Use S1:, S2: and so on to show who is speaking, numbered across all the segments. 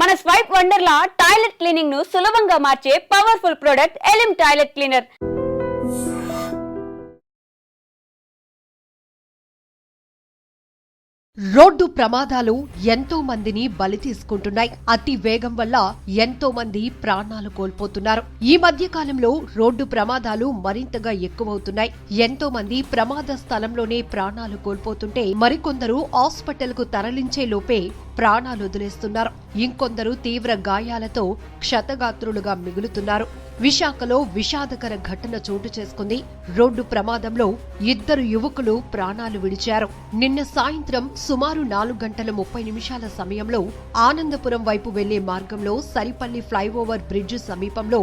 S1: మన swipe Wonderla toilet cleaning ను సులభంగా మార్చే పవర్ఫుల్ ప్రొడక్ట్ ఎలిమ్ టాయిలెట్ క్లీనర్.
S2: రోడ్డు ప్రమాదాలు ఎంతో మందిని బలి తీసుకుంటున్నాయి. అతి వేగం వల్ల ఎంతో మంది ప్రాణాలు కోల్పోతున్నారు. ఈ మధ్య కాలంలో రోడ్డు ప్రమాదాలు మరింతగా ఎక్కువవుతున్నాయి. ఎంతో మంది ప్రమాద స్థలంలోనే ప్రాణాలు కోల్పోతుంటే మరికొందరు హాస్పిటల్ కు తరలించే లోపే ప్రాణాలు వదిలేస్తున్నారు. ఇంకొందరు తీవ్ర గాయాలతో క్షతగాత్రులుగా మిగులుతున్నారు. విశాఖలో విషాదకర ఘటన చోటు చేసుకుంది. రోడ్డు ప్రమాదంలో 2 యువకులు ప్రాణాలు విడిచారు. నిన్న సాయంత్రం సుమారు 4:30 సమయంలో ఆనందపురం వైపు వెళ్లే మార్గంలో సరిపల్లి ఫ్లైఓవర్ బ్రిడ్జ్ సమీపంలో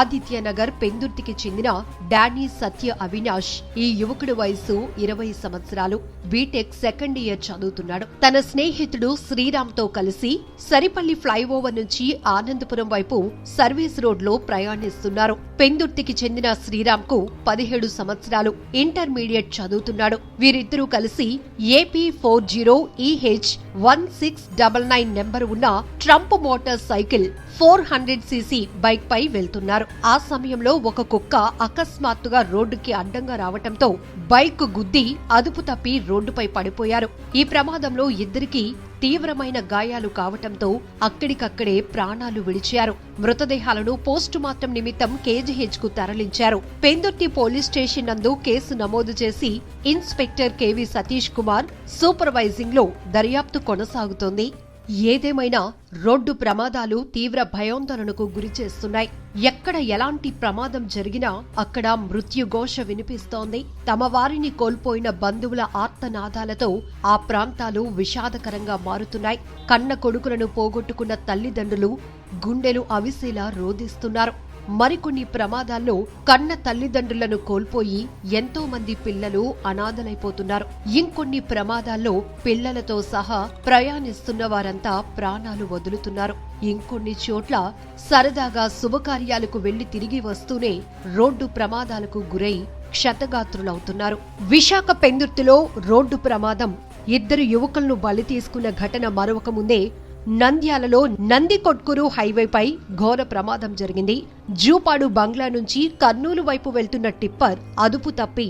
S2: ఆదిత్యనగర్ పెందుర్తికి చెందిన డానీ సత్య అవినాష్ ఈ యువకుడి వయసు 20 సంవత్సరాలు. బీటెక్ సెకండ్ ఇయర్ చదువుతున్నాడు. తన స్నేహితుడు శ్రీరామ్తో కలిసి సరిపల్లి ఫ్లైఓవర్ నుంచి ఆనందపురం వైపు సర్వీస్ రోడ్లో ప్రయాణిస్తున్నారు. పెందుర్తికి చెందిన శ్రీరామ్ కు 17 సంవత్సరాలు. ఇంటర్మీడియట్ చదువుతున్నాడు. వీరిద్దరూ కలిసి ఏపీ 40EH1699 నెంబర్ ఉన్న Triumph motorcycle 400cc bike పై వెళ్తున్నారు. ఆ సమయంలో ఒక కుక్క అకస్మాత్తుగా రోడ్డుకి అడ్డంగా రావటంతో బైక్ గుద్ది అదుపు తప్పి రోడ్డుపై పడిపోయారు. ఈ ప్రమాదంలో ఇద్దరికీ తీవ్రమైన గాయాలు కావటంతో అక్కడికక్కడే ప్రాణాలు విడిచారు. మృతదేహాలను పోస్టుమార్టం నిమిత్తం కేజీహెచ్ కు తరలించారు. పెందుర్తి పోలీస్ స్టేషన్ నందు కేసు నమోదు చేసి inspector KV Satish Kumar supervising లో దర్యాప్తు కొనసాగుతోంది. ఏదేమైనా రోడ్డు ప్రమాదాలు తీవ్ర భయాందోళనకు గురిచేస్తున్నాయి. ఎక్కడ ఎలాంటి ప్రమాదం జరిగినా అక్కడ మృత్యుఘోష వినిపిస్తోంది. తమ వారిని కోల్పోయిన బంధువుల ఆర్తనాదాలతో ఆ ప్రాంతాలు విషాదకరంగా మారుతున్నాయి. కన్న కొడుకులను పోగొట్టుకున్న తల్లిదండ్రులు గుండెలు అవిసేలా రోదిస్తున్నారు. మరికొన్ని ప్రమాదాల్లో కన్న తల్లిదండ్రులను కోల్పోయి ఎంతో మంది పిల్లలు అనాథలైపోతున్నారు. ఇంకొన్ని ప్రమాదాల్లో పిల్లలతో సహా ప్రయాణిస్తున్న వారంతా ప్రాణాలు వదులుతున్నారు. ఇంకొన్ని చోట్ల సరదాగా శుభకార్యాలకు వెళ్లి తిరిగి వస్తూనే రోడ్డు ప్రమాదాలకు గురై క్షతగాత్రులవుతున్నారు. విశాఖ పెందుర్తిలో రోడ్డు ప్రమాదం 2 యువకులను బలి తీసుకున్న ఘటన మరొక ముందే నంద్యాలలో నందికొట్కూరు హైవేపై ఘోర ప్రమాదం జరిగింది. జూపాడు బంగ్లా నుంచి కర్నూలు వైపు వెళ్తున్న టిప్పర్ అదుపు తప్పి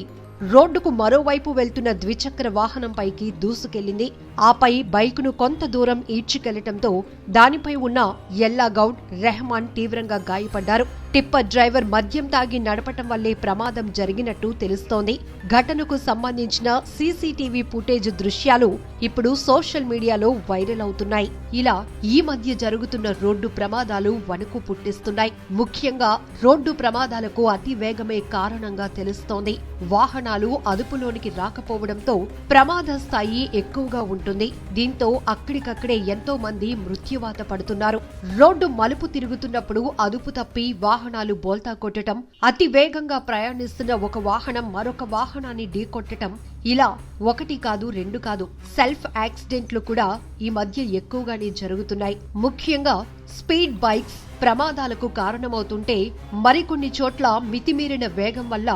S2: రోడ్డుకు మరోవైపు వెళ్తున్న ద్విచక్ర వాహనంపైకి దూసుకెళ్లింది. ఆపై బైకును కొంత దూరం ఈడ్చుకెళ్లటంతో దానిపై ఉన్న ఎల్లాగౌడ్, రెహమాన్ తీవ్రంగా గాయపడ్డారు. టిప్పర్ డ్రైవర్ మద్యం తాగి నడపటం వల్లే ప్రమాదం జరిగినట్టు తెలుస్తోంది. ఘటనకు సంబంధించిన సీసీటీవీ ఫుటేజ్ దృశ్యాలు ఇప్పుడు సోషల్ మీడియాలో వైరల్ అవుతున్నాయి. ఇలా ఈ మధ్య జరుగుతున్న రోడ్డు ప్రమాదాలు వణుకు పుట్టిస్తున్నాయి. ముఖ్యంగా రోడ్డు ప్రమాదాలకు అతి వేగమే కారణంగా తెలుస్తోంది. వాహనాలు అదుపులోనికి రాకపోవడంతో ప్రమాద స్థాయి ఎక్కువగా ఉంటుంది. దీంతో అక్కడికక్కడే ఎంతో మంది మృత్యువాత పడుతున్నారు. రోడ్డు మలుపు తిరుగుతున్నప్పుడు అదుపు తప్పి వాహనాలు బోల్తా కొట్టడం, అతి వేగంగా ప్రయాణిస్తున్న ఒక వాహనం మరొక వాహనాన్ని ఢీకొట్టడం, ఇలా 1 కాదు 2 కాదు సెల్ఫ్ యాక్సిడెంట్లు కూడా ఈ మధ్య ఎక్కువగానే జరుగుతున్నాయి. ముఖ్యంగా స్పీడ్ బైక్స్ ప్రమాదాలకు కారణమవుతుంటే మరికొన్ని చోట్ల మితిమీరిన వేగం వల్ల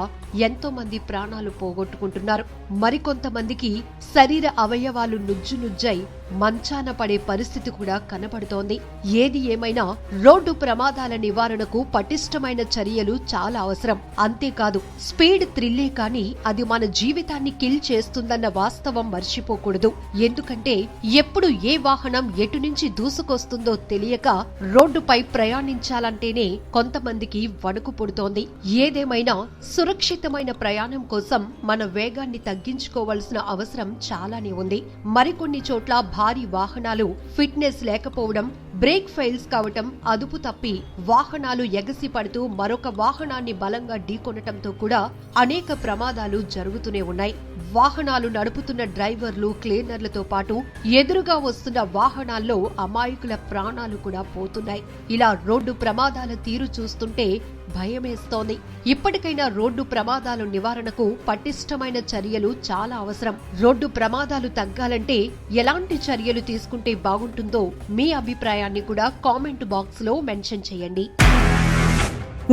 S2: ఎంతో మంది ప్రాణాలు పోగొట్టుకుంటున్నారు. మరికొంతమందికి శరీర అవయవాలు నుజ్జునుజ్జై మంచాన పడే పరిస్థితి కూడా కనబడుతోంది. ఏది ఏమైనా రోడ్డు ప్రమాదాల నివారణకు పటిష్టమైన చర్యలు చాలా అవసరం. అంతేకాదు స్పీడ్ థ్రిల్లే కానీ అది మన జీవితాన్ని కిల్ చేస్తుందన్న వాస్తవం మర్చిపోకూడదు. ఎందుకంటే ఎప్పుడు ఏ వాహనం ఎటు నుంచి దూసుకొస్తుందో తెలియక రోడ్డుపై ప్రయాణించాలంటేనే కొంతమందికి వణుకు పుడుతోంది. ఏదేమైనా సురక్షితమైన ప్రయాణం కోసం మన వేగాన్ని తగ్గించుకోవాల్సిన అవసరం చాలానే ఉంది. మరికొన్ని చోట్ల భారీ వాహనాలు ఫిట్నెస్ లేకపోవడం, బ్రేక్ ఫెయిల్స్ కావటం, అదుపు తప్పి వాహనాలు ఎగసి పడుతూ మరొక వాహనాన్ని బలంగా ఢీకొనటంతో కూడా అనేక ప్రమాదాలు జరుగుతూనే ఉన్నాయి. వాహనాలు నడుపుతున్న డ్రైవర్లు, క్లీనర్లతో పాటు ఎదురుగా వస్తున్న వాహనాల్లో అమాయకుల ప్రాణాలు కూడా పోతున్నాయి. ఇలా రోడ్డు ప్రమాదాల తీరు చూస్తుంటే భయమేస్తోంది. ఇప్పటికైనా రోడ్డు ప్రమాదాల నివారణకు పటిష్టమైన చర్యలు చాలా అవసరం. రోడ్డు ప్రమాదాలు తగ్గాలంటే ఎలాంటి చర్యలు తీసుకుంటే బాగుంటుందో మీ అభిప్రాయాన్ని కూడా కామెంట్ బాక్స్ లో మెన్షన్ చేయండి.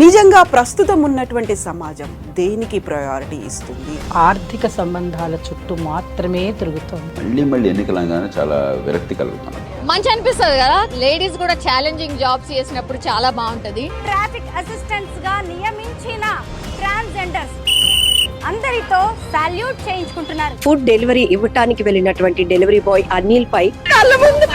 S3: నిజంగా ప్రస్తుతం ఉన్నటువంటి సమాజం దేనికి ప్రయారిటీ ఇస్తుంది?
S4: ఆర్థిక సంబంధాల చుట్టూ మాత్రమే తిరుగుతోంది.
S5: మళ్ళీ ఎన్నికలంగానే చాలా విరక్తి కలుగుతున్నాం.
S4: మంచి అనిపిస్తుంది కదా, లేడీస్ కూడా ఛాలెంజింగ్ జాబ్స్ చేసినప్పుడు చాలా బాగుంటది.
S5: ట్రాఫిక్ అసిస్టెంట్స్ గా నియమించిన ట్రాన్స్జెండర్స్ అందరితో సాల్యూట్ చేయించుకుంటున్నారు.
S6: ఫుడ్ డెలివరీ ఇవ్వటానికి వెళ్ళినటువంటి డెలివరీ బాయ్ అనిల్ పై కళ్ళ ముందు